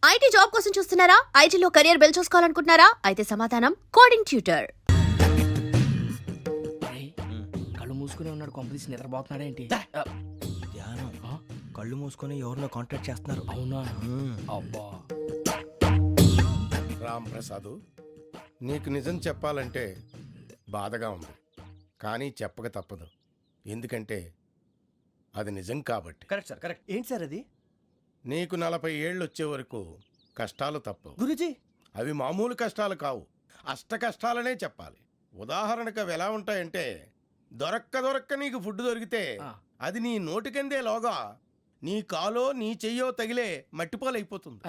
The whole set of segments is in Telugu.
ఐటీ జాబ్ కోసం చూస్తున్నారా? ఐటీలో కెరియర్ బిల్డ్ చూసుకోవాలనుకుంటున్నారా? అయితే సమాధానం కోడింగ్ ట్యూటర్. కళ్ళు మూసుకుని ఉన్నాడు, కొంపదీసి నిద్రపోతున్నాడేంటి? ధ్యానం. కళ్ళు మూసుకొని ఎవరినో కాంటాక్ట్ చేస్తున్నారు. అవునా? అబ్బా రామ్ ప్రసాద్, నీకు నిజం చెప్పాలంటే బాధగా ఉంది, కానీ చెప్పక తప్పదు. ఎందుకంటే అది నిజం కాబట్టి. Correct sir, correct. ఏంటి సార్ అది? నీకు 40 ఏళ్ళు వచ్చే వరకు కష్టాలు తప్పవు. గురూజీ, అవి మామూలు కష్టాలు కావు, అష్ట కష్టాలనే చెప్పాలి. ఉదాహరణకు అవి ఎలా ఉంటాయంటే, దొరక్క నీకు ఫుడ్ దొరికితే అది నీ నోటికందే లోగా నీ కాలో నీ చెయ్యో తగిలే మట్టిపాలైపోతుంది.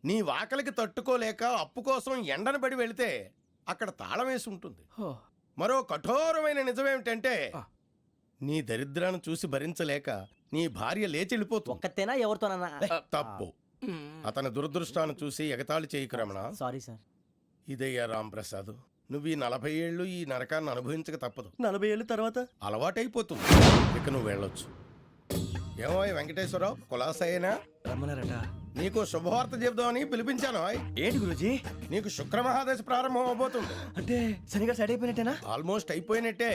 నీ వాకలికి తట్టుకోలేక అప్పు కోసం ఎండను పడి వెళితే అక్కడ తాళం వేసి ఉంటుంది. మరో కఠోరమైన నిజమేమిటంటే, నీ దరిద్రాన్ని చూసి భరించలేక నీ భార్య లేచి వెళ్ళిపోతుంది. ఒక్కతేనా ఎవరితోనన్నా? తప్పు. అతని దురదృష్టాన్ని చూసి ఎగతాళి చేయకు రమణ. Sorry sir. ఇదయ్యా రాంప్రసాద్, నువ్వు ఈ 40 ఏళ్ళు ఈ నరకాన్ని అనుభవించక తప్పదు. 40 ఏళ్ళ తర్వాత అలవాటైపోతుంది. ఇక నువ్వు వెళ్ళొచ్చు. ఏమో వెంకటేశ్వరరావు, కులాసైనా రమ్మన్నారట. నీకు శుభవార్త చెబుదామని పిలిపించాను. ఏంటి గురూజీ? నీకు శుక్రమహాదశ ప్రారంభం అవబోతుంది. అంటే సరిగా సెట్ అయిపోయినట్టేనా? ఆల్మోస్ట్ అయిపోయినట్టే.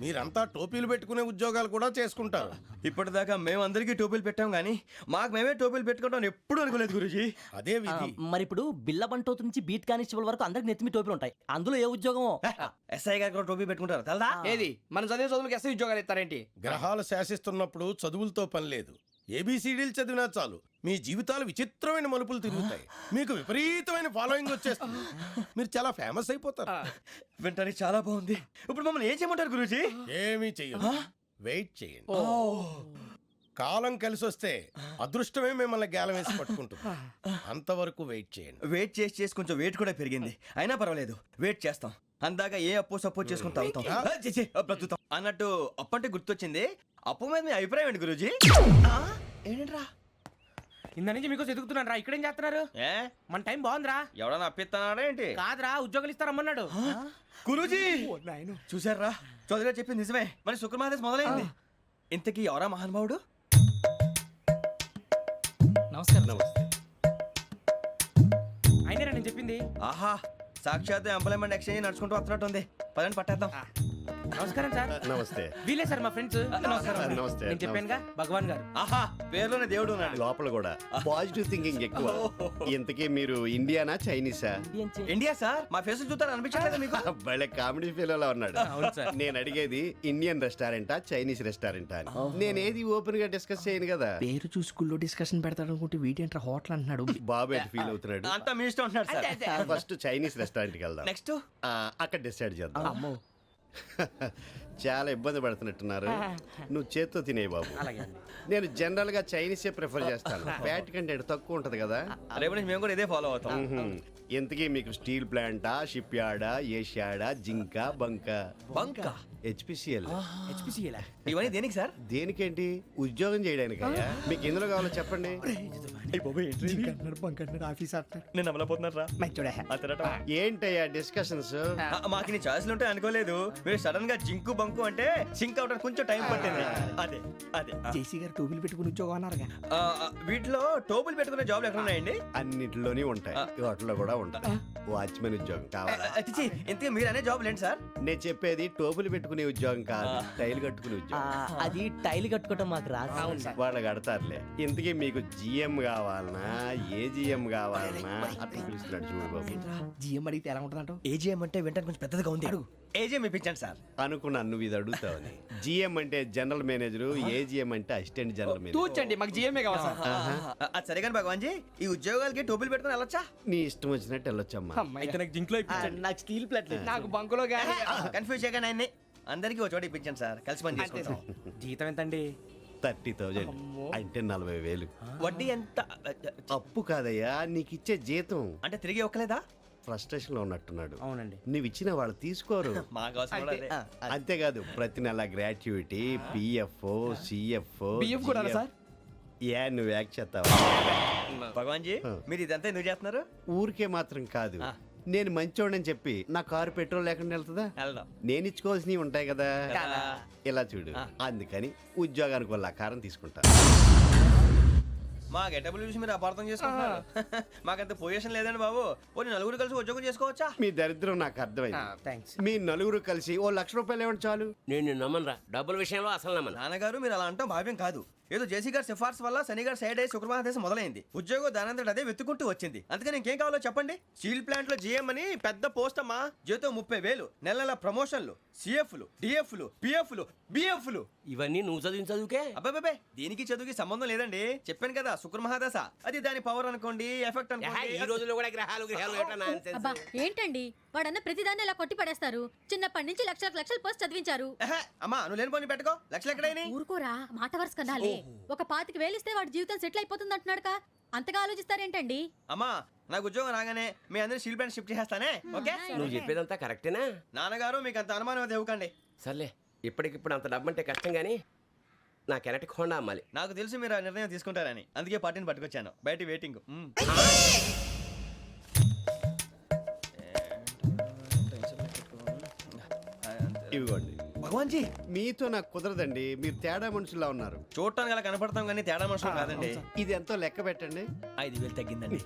మీరంతా టోపీలు పెట్టుకునే ఉద్యోగాలు కూడా చేసుకుంటారు. ఇప్పటిదాకా మేమందరికీ టోపీలు పెట్టాం గానీ మాకు మేమే టోపీలు పెట్టుకుంటాం ఎప్పుడు అనుకోలేదు గురూజీ. అదే విధి. మరి ఇప్పుడు బిల్ల బంటోతు నుంచి బీట్ కానిస్టేబుల్ వరకు అందరికి నెత్తిమి టోపీలు ఉంటాయి. అందులో ఏ ఉద్యోగం? ఎస్ఐ గారు కూడా టోపీ పెట్టుకుంటారు తెలదా? ఏది మన చదువులకు ఎస్ఐ ఉద్యోగాలు ఇస్తారేంటి? గ్రహాలు శాసిస్తున్నప్పుడు చదువులతో పని లేదు. ఏబిసిడీలు చదివినా చాలు మీ జీవితాలు విచిత్రమైన మలుపులు తిరుగుతాయి. మీకు విపరీతమైన ఫాలోయింగ్ వచ్చేస్తుంది. మీరు చాలా ఫేమస్ అయిపోతారు. వింటానికి చాలా బాగుంది. ఇప్పుడు మమ్మల్ని ఏం చేయమంటారు గురూజీ? ఏమీ చెయ్యదు, వెయిట్ చేయండి. కాలం కలిసి వస్తే అదృష్టమే మిమ్మల్ని గేలం వేసి పట్టుకుంటుంది. అంతవరకు వెయిట్ చేయండి. వెయిట్ చేసి కొంచెం వెయిట్ కూడా పెరిగింది. అయినా పర్వాలేదు, వెయిట్ చేస్తాం. అందాక ఏ అప్పు సపోర్ట్ చేసుకుని తాగుతాం బ్రతుకుతాం అన్నట్టు. అప్పు అంటే గుర్తొచ్చింది. అప్పు మీద మీ అభిప్రాయం ఏంటి గురూజీ? ఏంటరా ఇంత నుంచి మీకు ఎదుగుతున్నాను రా. ఇక్కడేం చేస్తున్నారు? మన టైం బాగుందిరా. ఎవడన్నా అప్పిస్తున్నాడా ఏంటి? కాదురా, ఉద్యోగాలు ఇస్తారమ్మన్నాడు గురూజీ. చూసారా, చౌదరిగా చెప్పింది నిజమే. మరి శుక్రమహాదేశ్ మొదలైంది. ఇంతకీ ఎవరా మహానుభావుడు? నమస్కారం. అయినా నేను చెప్పింది. ఆహా, సాక్షాత్ ఎంప్లాయ్మెంట్ ఎక్స్చేంజ్ నడుచుకుంటూ వస్తున్నట్టు ఉంది. పదండి పట్టేద్దాం. నమస్కారం సార్. నమస్తే. వీలే సార్ మా ఫ్రెండ్స్. నమస్తే. నేను చెప్పానుగా, భగవాన్ గారు. ఆహా, పేరులోనే దేవుడు ఉన్నాడు. లోపల కూడా పాజిటివ్ థింకింగ్ ఎక్కువ. ఇంతకీ మీరు ఇండియానా చైనీసా? India sir. మా ఫేస్ చూస్తారు అనిపించలేదు మీకు? భలే కామెడీ ఫీల్ ఉన్నాడు. అవును సార్. నేను అడిగేది ఇండియన్ రెస్టారెంటా చైనీస్ రెస్టారెంటా అని. నేను ఏది ఓపెన్ గా డిస్కస్ చేయను కదా. పేరు చూసి స్కూల్లో డిస్కషన్ పెడతాడు అనుకుంటే వీటేంట్రా హోటల్ అంటున్నాడు. బాబు ఎట్ ఫీల్ అవుతున్నాడు. అంతా మీ ఇష్టం ఉంటున్నారు సార్. ఫస్ట్ చైనీస్ రెస్టారెంట్ కి వెళ్దాం. నెక్స్ట్ అక్కడ డిసైడ్ చేద్దాం. చాలా ఇబ్బంది పడుతున్నట్టున్నారు. నువ్వు చేత్తో తినే బాబు. నేను జనరల్ గా చైనీసే ప్రిఫర్ చేస్తాను. ఫ్యాట్ కంటెంట్ తక్కువ ఉంటది కదా. రేపు నుంచి మేము కూడా ఇదే ఫాలో అవుతాం. ఎంతకీ మీకు స్టీల్ ప్లాంటా, షిప్ యార్డా, ఏషియాడా, జింక, బంకా? హెచ్పిసిఎల్. ఇవన్నీ దేనికి సార్? దేనికేంటి? ఉద్యోగం చేయడానికి. మీకు ఎందులో కావాలో చెప్పండి. నేను అమలపోతున్నారా? ఏంటయ్యా డిస్కషన్స్? మాకు నీ ఛాయిస్లు ఉంటాయి అనుకోలేదు. మీరు సడన్ గా జింకు బంకు అంటే సింక్ అవడానికి కొంచెం టైం పట్టింది. అదే అదే జేసీ గారు టోపీలు పెట్టుకుని ఉద్యోగం అన్నారుగా. వీటిలో టోపులు పెట్టుకునే జాబ్లు ఎక్కడ ఉన్నాయండి? అన్నిటిలోనే ఉంటాయి, వాటిలో కూడా ఉంటాయి. వాచ్మెన్ ఉద్యోగం కావాలా? ఇంతకీ మీరు అనే జాబ్ ఏంటి సార్? నేను చెప్పేది టోపులు పెట్టుకునే ఉద్యోగం కాదు, టైల్ కట్టుకునే ఉద్యోగం. అది టైల్ కట్టుకోవటం మాకు రాదు. వాళ్ళు కడతారులే. ఇంతకీ మీకు జిఎం కావాలనా, ఏజిఎం కావాలనా? అట్లా పిలుస్తున్నాడు చూడు బాబు. జిఎం అడిగితే ఎలా ఉంటుందంట? ఏజిఎం అంటే వింటానికి కొంచెం పెద్దదిగా ఉంది. ఏజిఎం ఇప్పించండి సార్. అనుకున్నాను నువ్వు ఇది అడుగుతావని. జిఎం అంటే జనరల్ మేనేజర్, ఏజిఎం అంటే అసిస్టెంట్ జనరల్ మేనేజర్. తూచండి, మాకు జిఎంఏ కావాలి సార్. అది సరే కానీ భగవాన్ జీ, ఈ ఉద్యోగాలకి టోపులు పెట్టుకుని వెళ్ళొచ్చా? నీ ఇష్టం వచ్చినట్టు వెళ్ళొచ్చమ్మా. అయితే నాకు జింక్లో ఇప్పించండి. నాకు స్టీల్ ప్లేట్ నాకు బంకులో గానీ. కన్ఫ్యూజ్ చేయగానే ఆయన్ని అందరికీ ఒక చోట ఇప్పించండి సార్. కలిసి పని చేసుకుంటాం. జీతం ఎంతండి? 30,000 అంటే 40,000. వడ్డీ ఎంత? అప్పు కాదయ్యా, నీకు ఇచ్చే జీతం. అంటే తిరిగి ఒక్కలేదా? ఫ్రస్ట్రేషన్ లో ఉన్నట్టున్నాడు. అవునండి. నువ్వు ఇచ్చిన వాళ్ళు తీసుకోరు. మాకు అవసరం కూడా అదే. అంతేకాదు ప్రతి నెల గ్రాట్యుటీ, పిఎఫ్, సిఎఫ్. బియ్యం కూడా సార్? ఏ నువ్వు యాక్ట్ చేస్తావా? భగవాన్ జీ, మీరు ఇదంతా ఎందుకు చేస్తున్నారు? ఊరికే మాత్రం కాదు, నేను మంచోడని చెప్పి నా కారు పెట్రోల్ లేకుండా వెళ్తుందా? వెళ్దాం. నేను ఇచ్చుకోవాల్సినవి ఉంటాయి కదా. ఇలా చూడు, అందుకని ఉద్యోగానికి వాళ్ళ ఆకారం తీసుకుంటా. మా గెటబుల్ చూసి మీరు అపార్థం చేసుకుంటున్నారు. మాకంత పొజిషన్ లేదండి బాబు. ఓ నలుగురు కలిసి ఉద్యోగం చేసుకోవచ్చా? మీ దరిద్రం నాకు అర్థమైంది. థ్యాంక్స్. మీ నలుగురు కలిసి ఓ ₹1,00,000 ఇవ్వండి చాలు. నేను నమ్మనరా, డబ్బుల విషయంలో అసలు నమ్మను. నాన్నగారు మీరు అలా అంటాం భావ్యం కాదు. ఏదో జేసీ గారి సిఫార్సు వల్ల శని గారు సైడ్ అయ్యి శుక్రమహాదేశం మొదలైంది. ఉద్యోగం దానంతటి అదే వెతుకుంటూ వచ్చింది. అందుకని ఇంకేం కావాలో చెప్పండి. స్టీల్ ప్లాంట్ లో జీఎం అని పెద్ద పోస్ట్ అమ్మా. జీతం 30,000, నెల నెల ప్రమోషన్లు, సిఎఫ్లు, డిఎఫ్లు, పిఎఫ్లు, బిఎఫ్లు. ఇవన్నీ నువ్వు చదివిన చదువుకే. అబ్బాబే దీనికి చదువుకి సంబంధం లేదండి. చెప్పాను కదా శుక్రమహాదశ. అది దాని పవర్ అనుకోండి, ఎఫెక్ట్ ఈ అనుకోండి. రోజుల్లో కూడా గ్రహాలు ఎట్లా nonsense? అబ్బా ఏంటండి వాడన్న ప్రతిదాన్ని ఇలా కొట్టి పడేస్తారు. చిన్నప్పటి నుంచి లక్షల పోస్ట్ చదివించారు. ఎహె, అమ్మా నువ్వు లేని పోనీ పెట్టుకో. లక్షలు ఎక్కడైనా ఊరుకోరా, మాట వరుస కదాలే. ఒక 25,000 ఇస్తే వాడి జీవితం సెటిల్ అయిపోతుంది అంటున్నాడుగా. అంతగా ఆలోచిస్తారేంటండి? అమ్మా నాకు ఉద్యోగం రాగానే మీ అందరూ స్టీల్ ప్లాంట్ షిఫ్ట్ చేస్తానే. ఓకే నువ్వు చెప్పేదంతా కరెక్టేనా? నాన్నగారు మీకు అంత అనుమానం అది ఇవ్వకండి. సర్లే, ఇప్పటికిప్పుడు అంత డబ్బు అంటే కష్టం కానీ నా కెనటిక్ హోండా అమ్మాలి. నాకు తెలుసు మీరు ఆ నిర్ణయం తీసుకుంటారని, అందుకే పార్టీని పట్టుకొచ్చాను. బయట వెయిటింగ్. ఇవ్వండి. భగవాన్ జీ మీతో నాకు కుదరదండి. మీరు తేడా మనుషుల్లా ఉన్నారు. చూడటానికి అలా కనపడతాం కానీ తేడా మనుషులు కాదండి. ఇది ఎంతో లెక్క పెట్టండి. 5,000 తగ్గిందండి.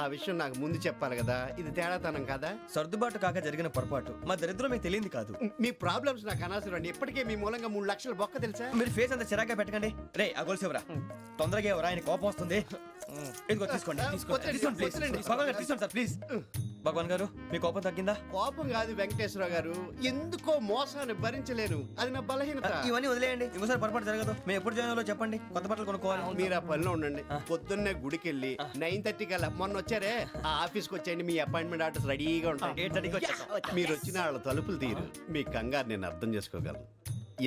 ఆ విషయం నాకు ముందు చెప్పాలి కదా. ఇది తేడాతనం కాదా? సర్దుబాటు కాక జరిగిన పొరపాటు. మా దరిద్రం మీకు తెలియంది కాదు. మీ ప్రాబ్లమ్స్ నాకు అనవసరం అండి. ఇప్పటికే మీ మూలంగా 3 లక్షలు బొక్క తెలుసా? మీరు ఫేస్ అంత చిరాగ్గా పెట్టకండి. రే ఆ గొలుసు ఎవరా? తొందరగా ఎవరా? ఆయన కోపం వస్తుంది. ఇదిగో తీసుకోండి. వద్దండి, తీసుకోండి, please. వద్దండి. భగవాన్ గారు తీసుకోండి సార్ ప్లీజ్. భగవాన్ గారు మీ కోపం తగ్గిందా? కోపం కాదు వెంకటేశ్వరరావు గారు, ఎందుకో మోసాన్ని భరించలేను. అది నా బలహీనత. ఇవన్నీ వదిలేయండి. ఇంకోసారి పొరపాటు జరగదు. మేము ఎప్పుడు జాయిన్ అవ్వాలో చెప్పండి. కొత్త బట్టలు కొనుక్కోవాలి. మీరు ఆ పనిలో ఉండండి. పొద్దున్నే గుడికి వెళ్ళి 9:30 కల్లా మొన్న వచ్చారే ఆ ఆఫీస్కి వచ్చేయండి. మీ అపాయింట్మెంట్ ఆర్డర్స్ రెడీగా ఉంటాయి. 8:30కి వచ్చేస్తాం. మీరు వచ్చిన వాళ్ళ తలుపులు తీరు. మీ కంగారు నేను అర్థం చేసుకోగలను.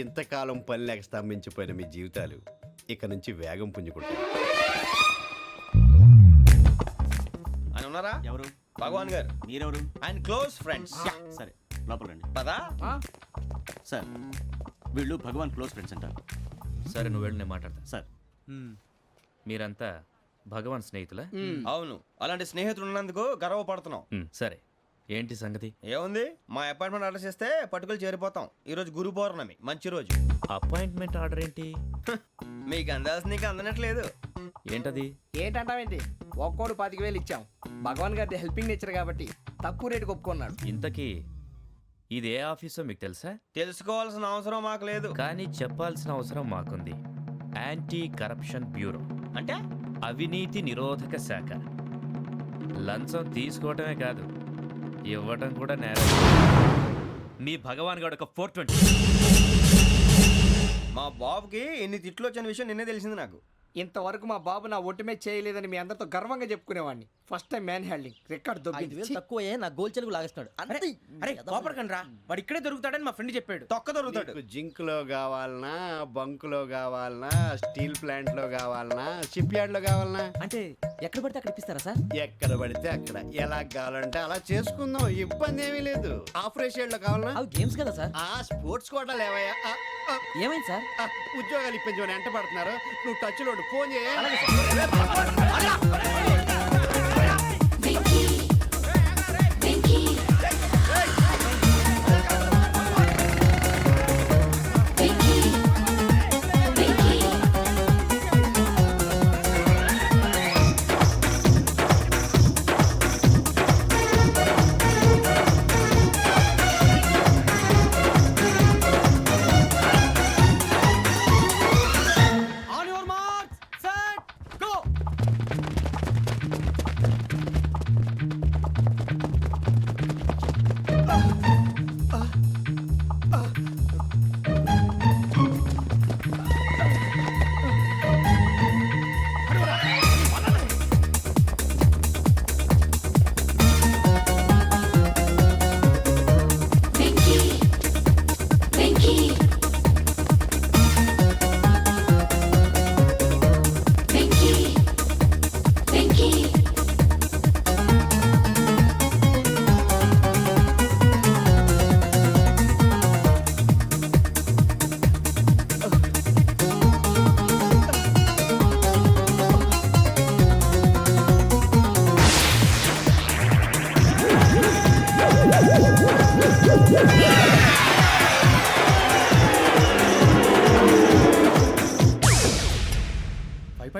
ఇంతకాలం పని లేక స్తంభించిపోయిన మీ జీవితాలు ఇక నుంచి వేగం పుంజుకుంటాయి. ఆయన ఉన్నారా? ఎవరు? భగవాన్ గారు. మీరెవరు? ఆయన క్లోజ్ ఫ్రెండ్స్. సరే లోపల రండి. పదా సార్ వీళ్ళు భగవాన్ క్లోజ్ ఫ్రెండ్స్ అంటారు. సరే నువ్వు వెళ్ళి నేను మాట్లాడతా. సార్ మీరంతా భగవాన్ స్నేహితులా? అవును, అలాంటి స్నేహితులు ఉన్నందుకు గర్వపడుతున్నాం. సరే ఏంటి సంగతి? ఏముంది, మా అపాయింట్మెంట్ ఆర్డర్ చేస్తే పట్టుకులు చేరిపోతాం. ఈ రోజు గురు పౌర్ణమి, మంచి రోజు. అపాయింట్మెంట్ ఆర్డర్ ఏంటి? మీకు అందాల్సిన నీకు అందనట్లేదు. ఏంటది? ఏంటంటావేంటి? ఒక్కోడు 25,000 ఇచ్చాం. భగవాన్ గారి హెల్పింగ్ నేచర్ కాబట్టి తక్కువ రేటుకి ఒప్పుకున్నాడు. ఇంతకీ ఇది ఏ ఆఫీసో మీకు తెలుసా? తెలుసుకోవాల్సిన అవసరం మాకు లేదు. కానీ చెప్పాల్సిన అవసరం మాకుంది. యాంటీ కరప్షన్ బ్యూరో అంటే అవినీతి నిరోధక శాఖ. లంచం తీసుకోవటమే కాదు, ఇవ్వటం కూడా నేరం. మీ భగవాన్ గారు ఒక 420. మా బాబుకి ఎన్ని తిట్లు వచ్చిన విషయం నిన్నే తెలిసింది నాకు. ఇంతవరకు మా బాబు నా ఒట్టుమే చేయలేదని మీ అందరితో గర్వంగా చెప్పుకునేవాడిని. First time man handing record 5,000 తక్కువే నా గోల్ చెలుగు లాగేస్తున్నాడు. అరే కోపడకండి రా, వాడు ఇక్కడే దొరుకుతాడని మా ఫ్రెండ్ చెప్పాడు. తొక్క దొరుకుతాడు. మీకు జింక్ లో కావాలనా, బంక్ లో కావాలనా, స్టీల్ ప్లాంట్ లో కావాలనా, షిప్ యార్డ్ లో కావాలనా? అంటే ఎక్కడ పడితే అక్కడ ఇప్పిస్తారా సార్? ఎక్కడ పడితే అక్కడ, ఎలా కావాలంటే అలా చేసుకుందాం. ఇబ్బంది ఏమీ లేదు. ఆపరేషన్ లో కావాలనా? అవి గేమ్స్ కదా సార్. ఆ స్పోర్ట్స్ కోటా లేవయ్యా. ఏమైంది సార్? ఉద్యోగాలు ఇప్పించమని ఎంట పడుతున్నారు. నువ్వు టచ్ లో ఉండు, ఫోన్ చేయ. On your marks set go.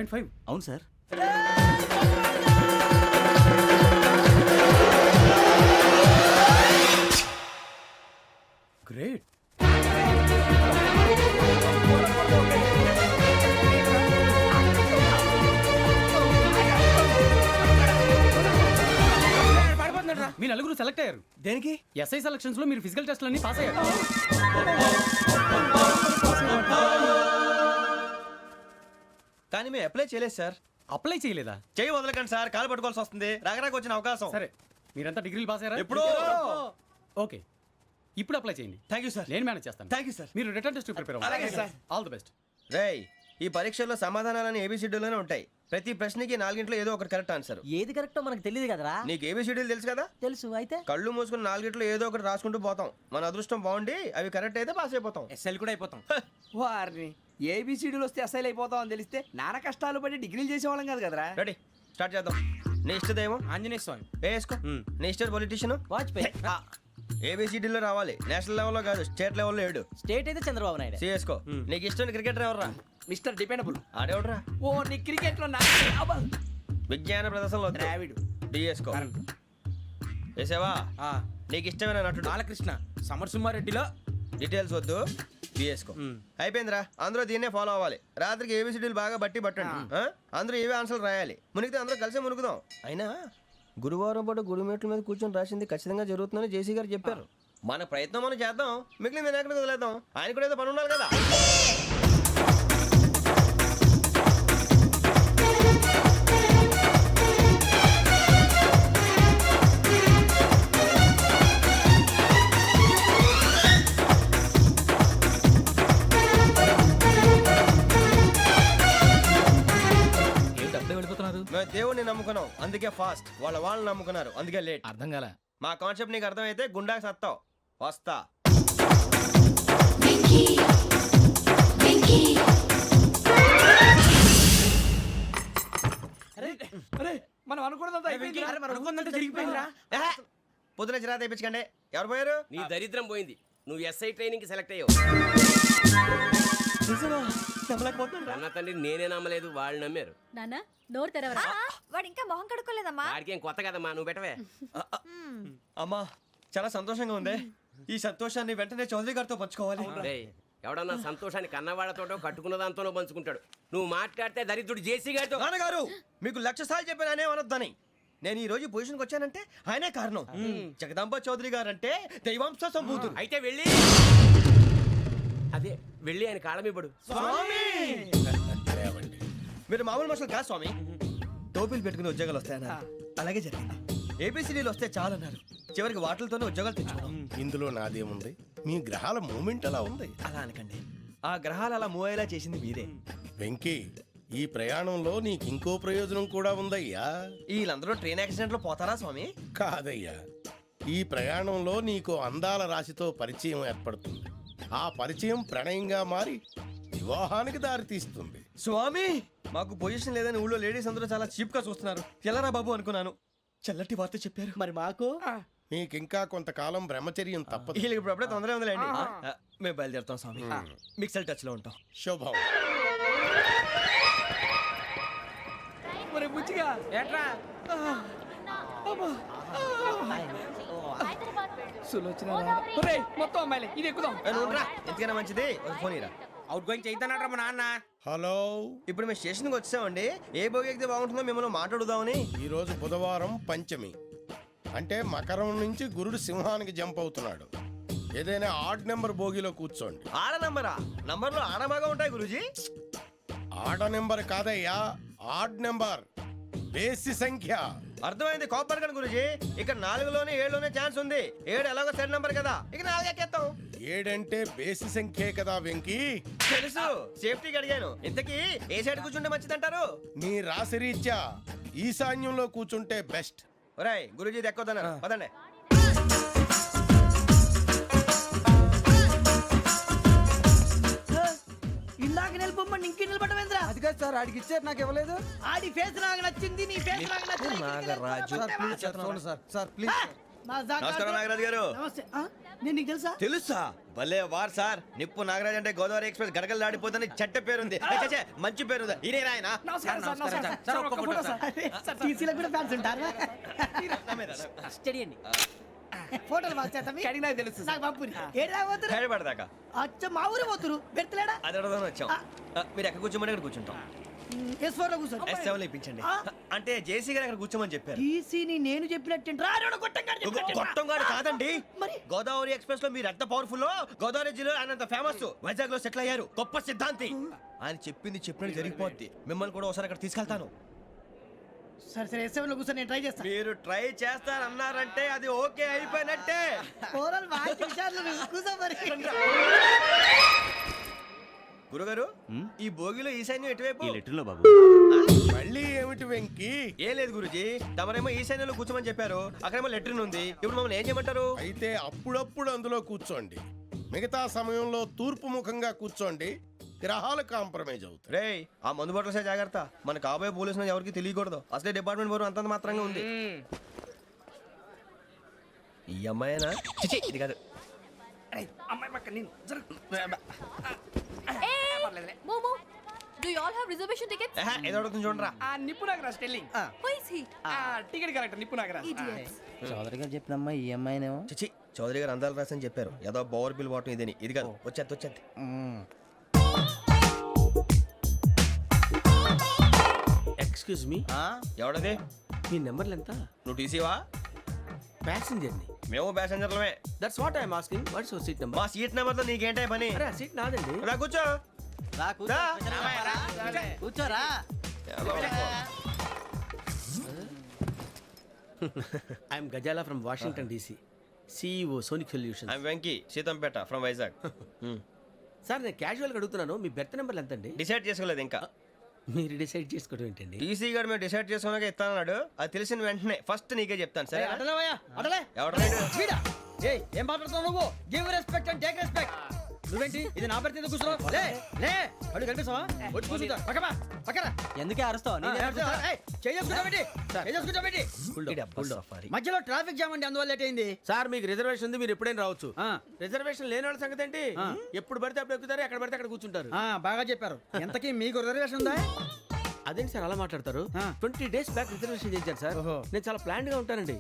1.5. అవును సార్. గ్రేట్. మీ నలుగురు సెలెక్ట్ అయ్యారు. దేనికి? ఎస్ఐ సెలక్షన్స్ లో మీరు ఫిజికల్ టెస్ట్ అన్ని పాస్ అయ్యారు. కానీ మేము అప్లై చేయలేదు సార్. అప్లై చేయలేదా? చేయి వదలకండి సార్, కాలు పట్టుకోవాల్సి వస్తుంది. రాగరాకు వచ్చిన అవకాశం. సరే, మీరంతా డిగ్రీలు పాస్ అయ్యారా? ఎప్పుడో. ఓకే, ఇప్పుడు అప్లై చేయండి. Thank you sir. నేను మేనేజ్ చేస్తాను. Thank you sir. మీరు రిటర్న్ టెస్ట్ ప్రిపేర్ అలాగే అవ్వండి. సార్. All the best. రేయ్, ఈ పరీక్షల్లో సమాధానాలని ఏబిసిడ్యూల్లోనే ఉంటాయి. ప్రతి ప్రశ్నకి 4 ఏదో ఒకటి కరెక్ట్ ఆన్సర్. ఏది కరెక్టో మనకు తెలియదు కదరా. నీకు ఏబిసిడ్యూల్ తెలుసు కదా? తెలుసు. అయితే కళ్ళు మూసుకుని 4 ఏదో ఒకటి రాసుకుంటూ పోతాం. మన అదృష్టం బాగుండి అవి కరెక్ట్ అయితే పాస్ అయిపోతాం. ఎస్ఎల్ కూడా అయిపోతాం. వారిని ఏబిసిడీలు వస్తే ఎస్ఐలు అయిపోతాం అని తెలిస్తే నాన్న కష్టాలు పడి డిగ్రీలు చేసేవాళ్ళం కాదు కదరా. రెడీ, స్టార్ట్ చేద్దాం. నీ ఇష్టదేమో ఆంజనేయ స్వామి. వేసుకో. నీ ఇష్ట పొలిటీషియన్ వాజ్పేయి. ఏబిసిడీలో రావాలి. నేషనల్ లెవెల్లో కాదు, స్టేట్ లెవెల్లో 7. స్టేట్ అయితే చంద్రబాబు నాయుడు. సిఎస్కో. నీకు ఇష్టం క్రికెటర్ ఎవర్రా? Mister dependable. ఆడేవడరా? ఓ నీ క్రికెట్ లో విజ్ఞాన ప్రదర్శనలో ద్రావిడు. డిఎస్కో. వేసావా? నీకు ఇష్టమైన నటుడు? బాలకృష్ణ. సమర్సుమారెడ్డిలో డీటెయిల్స్ వద్దు, బిఎస్కో. అయిపోయిందిరా. అందరూ దీన్నే ఫాలో అవ్వాలి. రాత్రికి ఏబిసిడీలు బాగా బట్టి పట్టండి. అందరూ ఏవే ఆన్సర్లు రాయాలి. మునిగితే అందరూ కలిసే మునుగుదాం. అయినా గురువారం పాటు గురుమేట్ల మీద కూర్చొని రాసింది ఖచ్చితంగా జరుగుతుందని జేసీ గారు చెప్పారు. మన ప్రయత్నం మనం చేద్దాం, మిగిలింది నేను ఎక్కడికి వదిలేద్దాం. ఆయన కూడా ఏదో పని ఉండాలి కదా. మేము దేవుడిని నమ్ముకున్నాం, అందుకే ఫాస్ట్. వాళ్ళని నమ్ముకున్నారు, అందుకే లేట్. అర్థం కాల. మా కాన్సెప్ట్ నీకు అర్థమైతే గుండా సత్తావు. వస్తా. మనం అనుకున్నదంతా జరిగిపోయిందిరా. పొద్దున చిరా తెప్పించకండి. ఎవరు పోయారు? నీ దరిద్రం పోయింది. నువ్వు ఎస్ఐ ట్రైనింగ్ కి సెలెక్ట్ అయ్యావు. అన్న తండ్రి నేనే నమ్మలేదు, వాళ్ళు నమ్మారు. నాన్న నోరు తెరవరా. వాడు ఇంకా మొహం కడుక్కోలేదమ్మా. వాడికి ఏం కొత్త కదమ్మా, నువ్వు పెట్టవే. అమ్మా, చాలా సంతోషంగా ఉంది. ఈ సంతోషాన్ని వెంటనే చౌదరి గారితో పంచుకోవాలి. రేయ్, ఎవడన్నా సంతోషాన్ని కన్నవాళ్లతోటో కట్టుకున్న దాంతోనో పంచుకుంటాడు. నువ్వు మాట్లాడితే దరిద్రుడు జేసీ గారితో. నాన్నగారు, మీకు 1,00,000 సార్లు చెప్పాను అనొద్దని. నేను ఈ రోజు పొజిషన్కి వచ్చానంటే ఆయనే కారణం. జగదాంబ చౌదరి గారు అంటే దైవాంశ సంభూతుడు. అయితే వెళ్ళి అదే వెళ్ళి ఆయన కాళ్ళమివ్వడు. మీరు మామూలు మనుషులు కాదు స్వామి. టోపీలు పెట్టుకుని ఉద్యోగాలు వస్తాయన్నారు, అలాగే జరిగింది. ఏబిసిడీలు వస్తే చాలన్నారు, చివరికి వాటిలతోనే ఉద్యోగాలు తెచ్చుకున్నాం. ఇందులో నాదేముంది? మీ గ్రహాల మూమెంట్ అలా ఉంది. అలా అనకండి, ఆ గ్రహాలు అలా మూవ్ అయ్యేలా చేసింది మీరే. వెంకీ, ఈ ప్రయాణంలో నీకు ఇంకో ప్రయోజనం కూడా ఉందయ్యా. వీళ్ళందరూ ట్రైన్ యాక్సిడెంట్ లో పోతారా స్వామి? కాదయ్యా, ఈ ప్రయాణంలో నీకు అందాల రాశితో పరిచయం ఏర్పడుతుంది. ఆ పరిచయం ప్రణయంగా మారి వివాహానికి దారితీస్తుంది. స్వామి, మాకు పొజిషన్ లేదని ఊళ్ళో లేడీస్ అందరూ చాలా చీప్ గా చూస్తున్నారు. ఎలారా బాబు అనుకున్నాను. చల్లటి వార్త చెప్పారు. మరి మాకు నీకింకా కొంతకాలం బ్రహ్మచర్యం తప్పదు. వీళ్ళకి ఇప్పుడు అప్పుడే తొందరగా ఉందిలేండి. మేము బయలుదేరుతాం స్వామి. మిక్సెల్ టచ్ లో ఉంటాం. శుభం. బుచ్చిగా ఏట్రా మొత్తం అమ్మాయిలే, ఇది ఎక్కుదాం. ఎందుకైనా మంచిది, ఒక ఫోన్ ఇరా. అవుట్ గోయింగ్ చేద్దానట్రా మా నాన్న. హలో, ఇప్పుడు మేము స్టేషన్కి వచ్చామండి. ఏ బోగి ఎక్కితే బాగుంటుందో మిమ్మల్ని మాట్లాడుదామని. ఈరోజు బుధవారం పంచమి, అంటే మకరం నుంచి గురుడు సింహానికి జంప్ అవుతున్నాడు. ఏదైనా ఆడ్ నెంబర్ బోగిలో కూర్చోండి. ఆడ నంబరా? నంబర్లో ఆడ బాగా ఉంటాయి గురూజీ. ఆడ నెంబర్ కాదయ్యా, ఆడ్ నెంబర్, బేసి సంఖ్య. అర్థమైంది, కాపర్ కానీ గురూజీ. ఇక్కడ 4లోనే 7లోనే ఛాన్స్ ఉంది. 7 ఎలాగో సెడ్ నంబర్ కదా, ఇక 4 ఎక్కేస్తాం. 7 అంటే బేసి సంఖ్యే కదా వెంకీ. తెలుసు, సేఫ్టీకి అడిగాను. ఇంతకీ ఏ సైడ్ కూర్చుంటే మంచిదంటారు? నీ రాశి రీత్యా ఈశాన్యంలో కూర్చుంటే బెస్ట్. ఒరాయ్, గురూజీ దెక్కొద్దన్నారు, పదండి. ఇందాక నిలబొమ్మని ఇంకే నిలబడమేంద్రా? అది కాదు సార్, ఆడికి ఇచ్చారు, నాకు ఇవ్వలేదు. ఆడి ఫేస్ నాకు నచ్చింది, నీ ఫేస్ నాకు నచ్చింది. నాగరాజు సార్, ప్లీజ్ నమస్కారం నాగరాజు గారు. నేను నీకు తెలుసా? తెలుసా? భలే వార్ సార్. నిప్పు నాగరాజ్ అంటే గోదావరి ఎక్స్ప్రెస్ గడగలు దాడిపోతుంది చెట్ట పేరుంది. ఛే, మంచి పేరుంది. ఇదే ఆయన టీసీలో కూడా ఫ్యాన్స్ ఉంటారా? స్టడీ అండి. ఫోటోలు కడిగినా తెలుసు నాకు పంపుని. ఏడు పోతురు? హైదరాబాద్ అచ్చ మా ఊరు పోతురు. పెడతలేడా? అది అడగదామని వచ్చాం. మీరు ఎక్కడ కూర్చోమని అక్కడ కూర్చుంటాం. S4 లో కూర్చోండి. S7 లో ఇప్పించండి. అంటే జేసీ గారు అక్కడ కూర్చోమని చెప్పారు. టీసీని నేను చెప్పినట్టు గొట్టం గారు కాదండి. మరి? గోదావరి ఎక్స్ప్రెస్ లో మీరు ఎంత పవర్ఫుల్, గోదావరి జిల్లా ఆయన ఫేమస్, వైజాగ్ లో సెటిల్ అయ్యారు, గొప్ప సిద్ధాంతి. ఆయన చెప్పింది చెప్పినట్టు జరిగిపోద్ది. మిమ్మల్ని కూడా ఒకసారి అక్కడ తీసుకెళ్తాను. సరే సరే S7 లో కూర్చొని నేను ట్రై చేస్తాను. మీరు ట్రై చేస్తారన్నారంటే అది ఓకే అయిపోయినట్టే. ఓవరాల్ బాగా చూశారు. కూర్చో మరి. గురుగారు, ఈ భోగిలో ఈశాన్యం ఎటువైపు? ఈ లెటర్లో బాబు. మళ్ళీ ఏమిటి వెంకీ? ఏం లేదు గురుజీ, తమరేమో ఈశాన్యంలో కూర్చోమని చెప్పారు, అక్కడేమో లెటర్ ఉంది. ఇప్పుడు మమ్మల్ని ఏం చేయమంటారు? అయితే అప్పుడప్పుడు అందులో కూర్చోండి, మిగతా సమయంలో తూర్పు ముఖంగా కూర్చోండి. గ్రహాలు కాంప్రమైజ్ అవుతాయి. రే, ఆ మందు బాటలసే జాగ్రత్త. మన కాబోయే పోలీసులు ఎవరికి తెలియకూడదు. అసలే డిపార్ట్మెంట్ బోరు అంతంత మాత్రంగా ఉంది. ఈ అమ్మాయినా? చిచి, ఇది కాదు. అమ్మాయి పక్క నేను మోమో do you all have reservation tickets? ఏదో అడుగుతుంది చూడరా. ఆ Nippu Nagaraj telling who is he? Ticket correct Nippu Nagaraj. Chowdary గారు చెప్పినమ్మా ఈ అమ్మాయినేమో. చిచి, చౌదరి గారు అందాలు రాసని చెప్పారు. ఏదో బోర్ బిల్ బాటం ఇదని. ఇది కాదు. వచ్చేది. Excuse me, ఎవడది? మీ నెంబర్లు ఎంత? నువ్వు టీసీవా? ప్యాసింజర్ ని. మేము ప్యాసెంజర్లమే. That's what I'm asking. What's your seat number? మా సీట్ నెంబర్తో నీకేంటే పని? అరే ఆ సీట్ నాదండి. రా కూర్చో. కూర్చోరా. I'm Gazala from Washington DC, CEO Sonic Solution. I'm Venky, Seethampeta from Vizag. Sir నేను క్యాజువల్గా అడుగుతున్నాను, మీ బెర్త్ నెంబర్లు ఎంత అండి? డిసైడ్ చేసుకోలేదు ఇంకా. మీరు డిసైడ్ చేసుకోవడం ఏంటండి? టీసీ గారు మేము డిసైడ్ చేసుకున్నాక ఇస్తానన్నాడు. అది తెలిసిన వెంటనే ఫస్ట్ నీకే చెప్తాను. సరే అటలే ఎవడ ఏం మాట్లాడుతున్నావు నువ్వు? Give respect and take respect. నువ్వేంటి ఇది నా పరిస్థితి కూర్చున్నావు? లే లే, అడుగు కనిపిస్తావా? వచ్చి కూర్చుంటా. పక్కన ఎందుకే అరుస్తావు? మధ్యలో ట్రాఫిక్ జామ్ అండి, అందువల్ల లేట్ అయింది. సార్ మీకు రిజర్వేషన్ ఉంది, మీరు ఎప్పుడైనా రావచ్చు. రిజర్వేషన్ లేని వాళ్ళ సంగతి ఏంటి? ఎప్పుడు పడితే అప్పుడు ఎక్కుతారు, ఎక్కడ పడితే అక్కడ కూర్చుంటారు. బాగా చెప్పారు. ఎంతకీ మీకు రిజర్వేషన్ ఉందా? అదేంటి సార్ అలా మాట్లాడతారు? 20 days బ్యాక్ రిజర్వేషన్ చేశారు సార్. నేను చాలా ప్లాన్డ్ గా ఉంటానండి.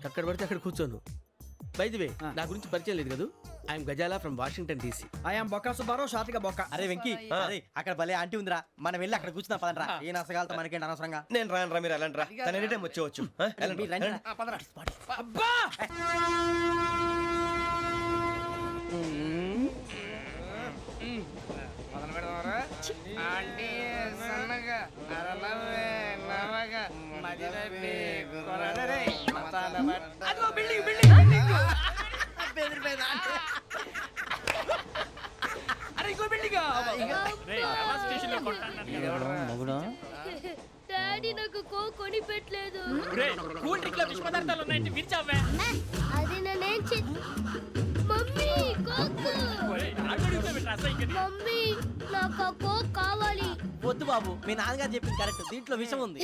అక్కడ పడితే అక్కడ కూర్చోను. బై ది వే, నా గురించి పరిచయం లేదు కదా. I'm Gazala from Washington DC. I'm Bokka Subbarao, షాతిక బొక్క. అరే వెంకీ, అక్కడ భలే ఆంటీ ఉందిరా, మనం వెళ్ళి అక్కడ కూర్చున్నా పదండ్రా. ఏ నసగాలతో మనకేంటి అనవసరంగా. నేను రాను రా, మీరు వెళ్ళండి రా. తన ఎనీ టైం వచ్చేవచ్చు. అబ్బా మొదలు పెడదామరా? ఆంటీ సన్నగా అరలవే నవగా మదిరపి కొరడరే మతాల అదిగో బిల్డింగ్ బిల్డింగ్ అరే ఇంకో బిల్డింగ్. డాడీ నాకు కోక్ కొని పెట్టలేదు. కూల్ డ్రింక్ లో విష పదార్థాలు ఉన్నాయంటే విరిచావే. అది నేనేం మమ్మీ కోక్. మమ్మీ నాకు ఆ కోక్ కావాలి. వద్దు బాబు, మీ నాన్నగారు చెప్పింది కరెక్ట్, దీంట్లో విషయం ఉంది.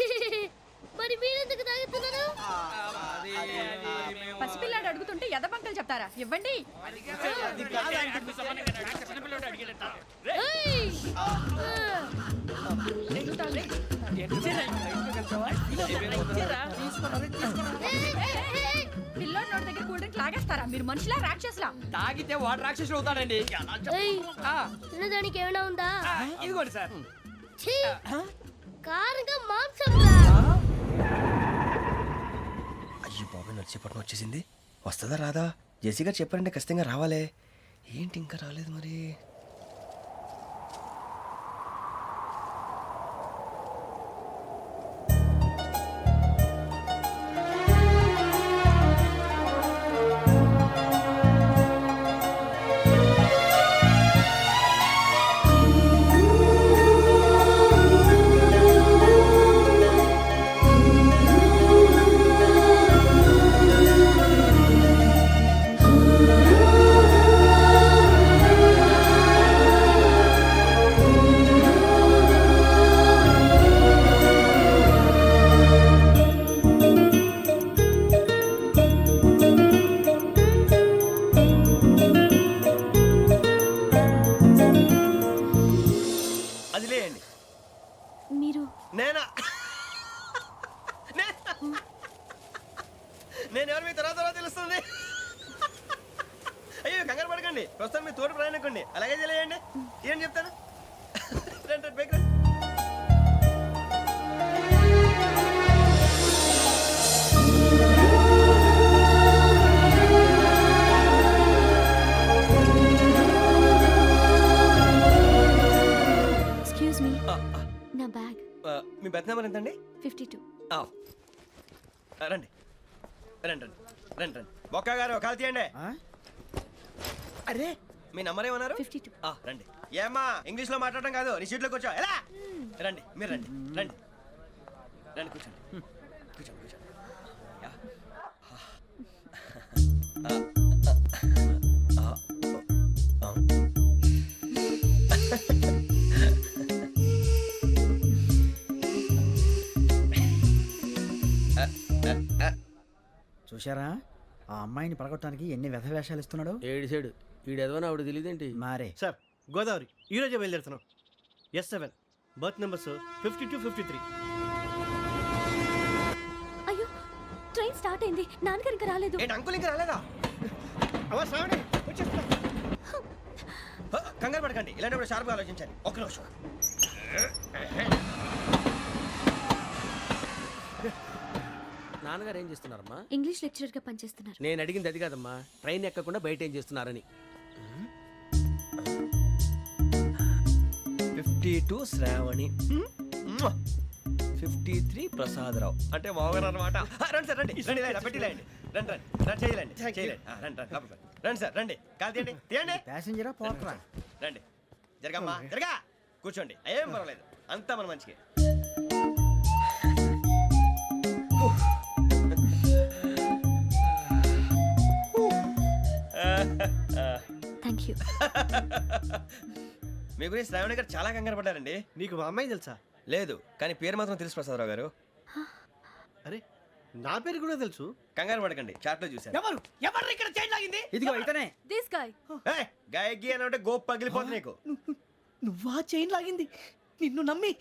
మరి మీరెందుకు తాగుతున్నారు? పసిపిల్లాడు అడుగుతుంటే ఎదబంకలు చెప్తారా? ఇవ్వండి. ఏయ్! పిల్లోడి నోటి దగ్గర కూల్ డ్రింక్ లాగేస్తారా? మీరు మనుషులా రాక్షసులా? తాగితే వాడు రాక్షసుడు అవుతాడండి. ఏయ్! తినడానికి ఏమైనా ఉందా? ఇదిగోండి సార్. ఛీ! కారంగా మాంసం రా. అయ్యో బాబాయ్, నడిచేపట్నం వచ్చేసింది. వస్తుందా రాదా? జేసీ గారు చెప్పారంటే ఖచ్చితంగా రావాలే. ఏంటి ఇంకా రాలేదు మరి? నేను ఎవరు మీ తర్వాత తెలుస్తుంది. అయ్యో కంగారు పడకండి, ప్రస్తుతం మీ తోటి ప్రయాణకండి. అలాగే తెలియండి, ఏం చెప్తాను. రండి రండి, బైక్ రండి. ఎక్స్క్యూజ్ మీ, నా బ్యాగ్. మీ బెత్ నెంబర్ ఎంతండి? 52. రండి రండి రండి రండి రండి. బొక్క గారు కాల్ తీయండి. అరే మీ నంబర్ ఏమన్నారు? 52. రండి. ఏమ్మా ఇంగ్లీష్ లో మాట్లాడడం కాదు, నీ సీట్లో కూర్చో. ఎలా రండి, మీరు రండి రండి రండి, కూర్చోండి కూర్చోండి కూర్చోండి. యా. చూశారా ఆ అమ్మాయిని పడగొట్టడానికి ఎన్ని వ్యధ వేషాలు ఇస్తున్నాడు. ఏడు సైడు ఈడెదవని ఆవిడ తెలియదేంటి? మారే సార్ గోదావరి ఈరోజే బయలుదేరుతున్నాం. S7 berth numbers 52, 53. అయ్యో, ట్రైన్ స్టార్ట్ అయింది. నాన్నగారు ఇంకా రాలేదు. ఏంటి అంకుల్ ఇంకా రాలేదా? కంగారు పడకండి, ఇలాంటప్పుడు షార్ప్గా ఆలోచించాలి. ఒక్క నిమిషం. నాన్నగారు ఏం చేస్తున్నారమ్మా? ఇంగ్లీష్ లెక్చరర్ గా పనిచేస్తున్నారు. నేను అడిగింది అది కాదమ్మా, ట్రైన్ ఎక్కకుండా బయట ఏం చేస్తున్నారని. 52 శ్రావణి, 53 ప్రసాదరావు అంటే మామగారు అనమాట. రండి సార్ రండి రండి, ఇలా పెట్టి లేండి. రండి రండి రండి, చేయలేండి చేయలేండి. రండి రండి లోపలికి రండి. రండి సార్ రండి, కాదు తీయండి తీయండి. ప్యాసింజరా పోట్రా. రండి జరగమ్మా జరగా, కూర్చోండి. ఏం పర్వాలేదు, అంతా మన మంచిగా. Thank you. మీ గురించి శ్రావణి గారు చాలా కంగారు పడ్డారండి. నీకు మా అమ్మాయి తెలుసా? లేదు, కానీ పేరు మాత్రం తెలుసు ప్రసాదరావు గారు. అరే నా పేరు కూడా తెలుసు. కంగారు పడకండి, చాట్లో చూశాను. ఎవరు ఎవరు ఇక్కడ చైన్ లాగింది? ఇదిగో ఇతనే. This guy. గాయకి అని అంటే గోప్ పగిలిపోతుంది నీకు. నువ్వా చైన్ లాగింది? నిన్ను నమ్మి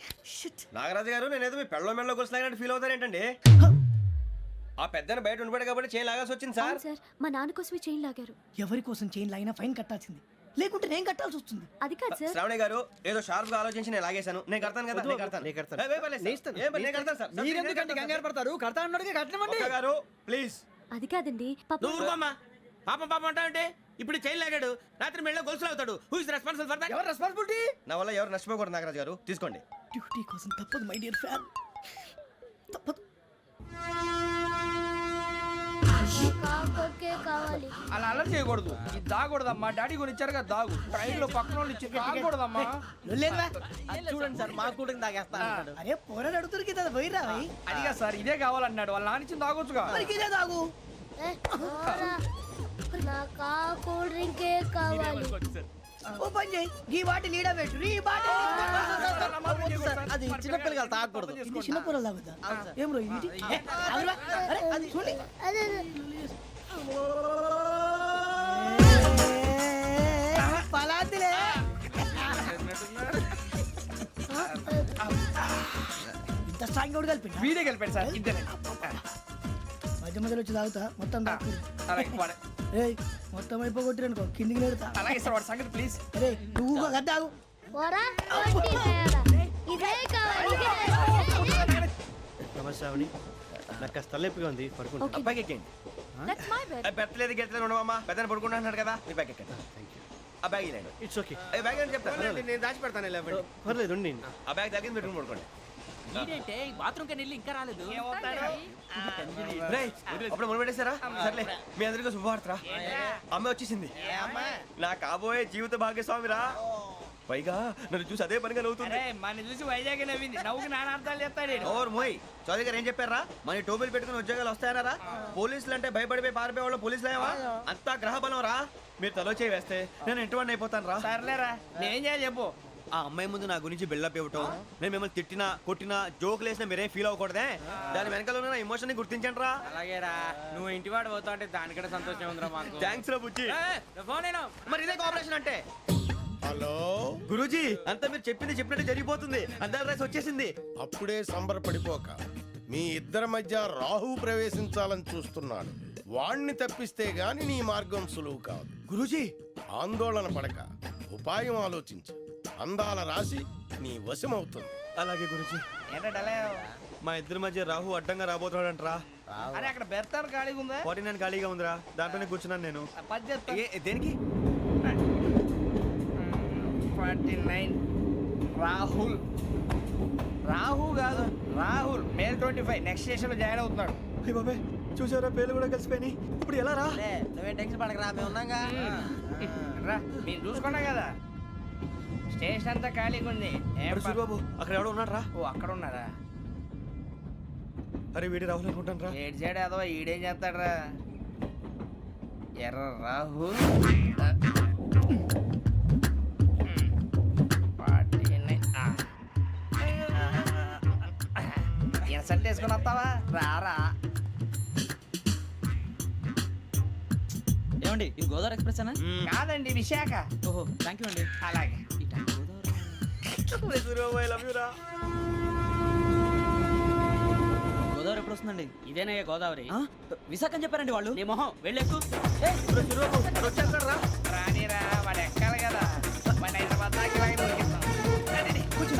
నాగరాజు గారు, నేనేదో మీ పెళ్ళ మెళ్ళ కొలిసిలాగినట్టు ఫీల్ అవుతారేంటండి? ఆ పెద్దని బయట ఉండిపోయాడు కాబట్టి చైన్ లాగాల్సి వచ్చింది సార్. సార్, మా నాన్న కోసమే చైన్ లాగారు. ఎవరి కోసం చైన్ లాగినా ఫైన్ కట్టాల్సింది, లేకుంటే నేను కట్టాల్సి వస్తుంది. అది కాదు సార్. శ్రావణి గారు ఏదో షార్ప్ గా ఆలోచించి నేను లాగేశాను. నేను కడతాను కదా, నేను కడతాను. నేను కడతాను. ఏ, పర్లేదు సార్. ఏం పర్లేదు, నేను కడతాను సార్. మీరెందుకంటే కంగారు పడతారు? కడతా అన్నాడుగా కట్టమండి. ఒక్క గారు ప్లీజ్. అది కాదండి, పాప. నువ్వు ఊరుకోమ్మా. పాపం పాపం అంటావంటే ఇప్పుడు చైన్ లాగాడు, రాత్రి మెళ్ళ గొలుసులు అవుతాడు. Who is responsible for that? ఎవరు రెస్పాన్సిబిలిటీ? నా వల్ల ఎవరు నష్టపోకూడదు నాగరాజు గారు, తీసుకోండి. డ్యూటీ కోసం తప్పదు మై డియర్ ఫ్యాన్, తప్పదు. అలా అలర్ట్ చేయకూడదు. ఇది దాగకూడదమ్మా. డాడీ కొని ఇచ్చారు కదా దాగు. ట్రైన్ లో పక్కన వాళ్ళు ఇచ్చి దాగకూడదమ్మా. చూడండి సార్, మా కూడా తాగేస్తా. అరే పోరాడు అడుగుతారు కదా, పోయిరా అదిగా సార్, ఇదే కావాలన్నాడు. వాళ్ళ నాన్న ఇచ్చింది తాగొచ్చుగా. ఇదే తాగు. ఓ పని చేయి, ఈ బాటి లీడ పెట్టు. ఈ బాటి అది చిన్నపిల్లలు తాగకూడదు. ఇది చిన్న పొరలు తాగుతా. ఏం రో ఇది? అరే అది చూడండి. పలాతిలే. ఇంత స్ట్రాంగ్ కూడా కలిపి వీడే గెలిపాడు సార్, ఇద్దరే. మధ్య మధ్యలో వచ్చి తాగుతా, మొత్తం తాగు. అలాగే వాడు- ఏయ్ మొత్తం అయిపోగొట్టిరనుకో కిందికి నేడుతా. అలాగే సార్, వాడి సంగతి ప్లీజ్. అరే నువ్వు కదా తాగు. నమస్తే శ్రావణి, నాకు కాస్త తలెప్పిగా ఉంది, పడుకుంటా. Okay. అబ్బాయికి ఎక్కండి. That's my bed. పెట్టలేదు గెట్టలేదు ఉండవమ్మా. పెద్దని పడుకుంటున్నాడు కదా, మీ బ్యాగ్ ఎక్కండి. ఆ బ్యాగ్ ఇలాండి. It's okay. బ్యాగ్ అని చెప్తాను. నేను దాచి పెడతాను. పర్లేదు ఉండి. ఆ బ్యాగ్ తగ్గింది పెట్టుకుని పడుకోండి. బాత్రూమ్ కి వెళ్ళి ఇంకా రాలేదు. రేయ్, అప్పుడు మొదలు పెట్టేశారా? సర్లే, మీ అందరికీ శుభవార్తరా. అమ్మాయి వచ్చేసింది. నా కాబోయే జీవిత భాగ్యస్వామిరా. పైగా నన్ను చూసి అదే పనిగా నవ్వుతుంది. మన చూసి వైజాగ్ నవ్వింది. నవ్వుకి నాన్న అర్థాలు చెప్తాడు. ఓర్ మోయ్, చౌదరి గారు ఏం చెప్పారా? మన టోబీలు పెట్టుకుని ఉద్యోగాలు వస్తాయనరా? పోలీసులు అంటే భయపడిపోయి పారిపోయే వాళ్ళు పోలీసులు ఏవా? అంతా గ్రహ బలం రా. మీరు తలో చేయి వేస్తే నేను ఇంటివాడిని అయిపోతాను రా. సర్లేరా, నేనేం చేయాలి చెప్పు. ఆ అమ్మాయి ముందు నా గురించి బిల్డప్ ఇవ్వటం, నేను మిమ్మల్ని తిట్టినా కొట్టినా జోకులు వేసినా మీరేం ఫీల్ అవ్వకూడదే. దాని వెనకాల ఉన్న ఎమోషన్ ని గుర్తించండి రా. అలాగేరా, నువ్వు ఇంటివాడు పోతా అంటే దానికంటే సంతోషం ఉందిరా మాకు. థ్యాంక్స్ రా బుజ్జి. ఫోన్ అయినా మరి ఇదే కోఆపరేషన్ అంటే. హలో గురూజీ, అంతా మీరు చెప్పింది చెప్పినట్టు జరిగిపోతుంది. అందాల రైస్ వచ్చేసింది. అప్పుడే సంబరపడిపోక మీ ఇద్దరి మధ్య రాహు ప్రవేశించాలని చూస్తున్నాడు. వాణ్ణి తప్పిస్తే గాని నీ మార్గం సులువు కాదు. గురూజీ ఆందోళన పడక ఉపాయం ఆలోచించు. అందాల రాశి నీ వశమవుతుంది. అలాగే గురూజీ. ఏంటంటే మా ఇద్దరి మధ్య రాహు అడ్డంగా రాబోతున్నాడంట్రా. అరే అక్కడ బెర్తాను ఖాళీగా ఉందా? 49 ఖాళీగా ఉందిరా, దాంట్లోనే కూర్చున్నాను నేను. పది చెప్తా. దేనికి? 49 రాహుల్. రాహు కాదు రాహుల్. మే 25 నెక్స్ట్ స్టేషన్ లో జాయిన్ అవుతున్నాడు. అయ్య బాబే, చూసారా పేర్లు కూడా కలిసిపోయినాయి. ఇప్పుడు ఎలా రా? నువ్వేం టెన్షన్ పడకరా, మేము ఉన్నాగా. రా మీరు చూసుకున్నా కదా, స్టేషన్ అంతా ఖాళీగా ఉంది. ఏం అరే సూరిబాబు, అక్కడ ఎవడో ఉన్నాడు రా. ఓ అక్కడ ఉన్నారా? అరే వీడి రాహుల్ అనుకుంటాను రా. ఏడు సైడ్ ఏదో ఈడేం చేస్తాడరా? ఎర్ర రాహుల్. ఇన్సల్ట్ వేసుకుని వస్తావా? రారా. ఏమండి ఇది గోదావరి ఎక్స్ప్రెస్ అనా? కాదండి విశాఖ. ఓహో థ్యాంక్ యూ అండి. అలాగే. సూరిబాబు ఐ లవ్ యూ రా. గోదావరి ఎప్పుడు వస్తుందండి? ఇదేనయ్య గోదావరి. విశాఖ అని చెప్పారండి వాళ్ళు. నీ మొహం వెళ్ళెక్కు. వచ్చేస్తాడు రా. రానిరా, వాడు ఎక్కాలి కదా. వాడు హైదరాబాద్ దాకా ఇలాగే దొరికిస్తాం. కూర్చో.